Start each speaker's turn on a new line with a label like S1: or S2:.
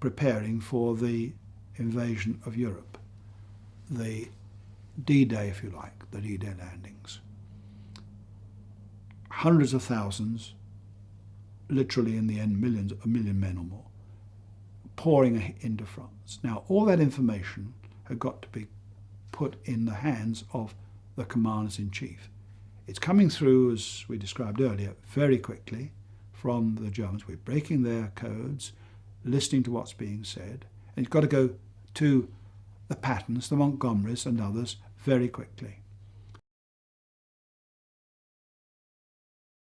S1: preparing for the invasion of Europe, the D-Day, if you like, the D-Day landings. Hundreds of thousands, literally in the end millions, a million men or more, pouring into France. Now, all that information had got to be put in the hands of the commanders-in-chief. It's coming through, as we described earlier, very quickly from the Germans. We're breaking their codes, listening to what's being said, and it's got to go to the Pattons, the Montgomerys and others very quickly.